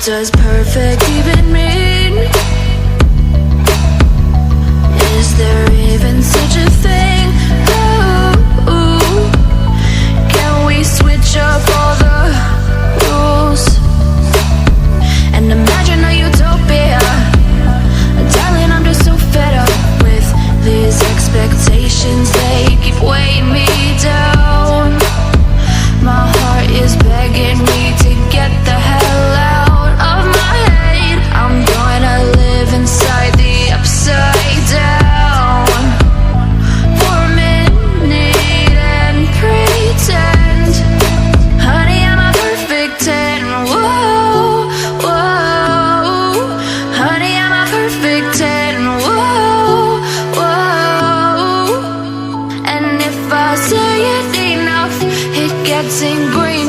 does perfect even mean? Is there even such a thing? Ooh, can we switch up all the rules and imagine a utopia? Darling, I'm just so fed up with these expectations. They keep weighing me down. My heart is begging me to get the hell out of my head. I'm gonna live inside the upside down for a minute and pretend, honey, I'm a perfect 10. Whoa, whoa, honey, I'm a perfect 10. Whoa, whoa, and if I say it enough, it gets ingrained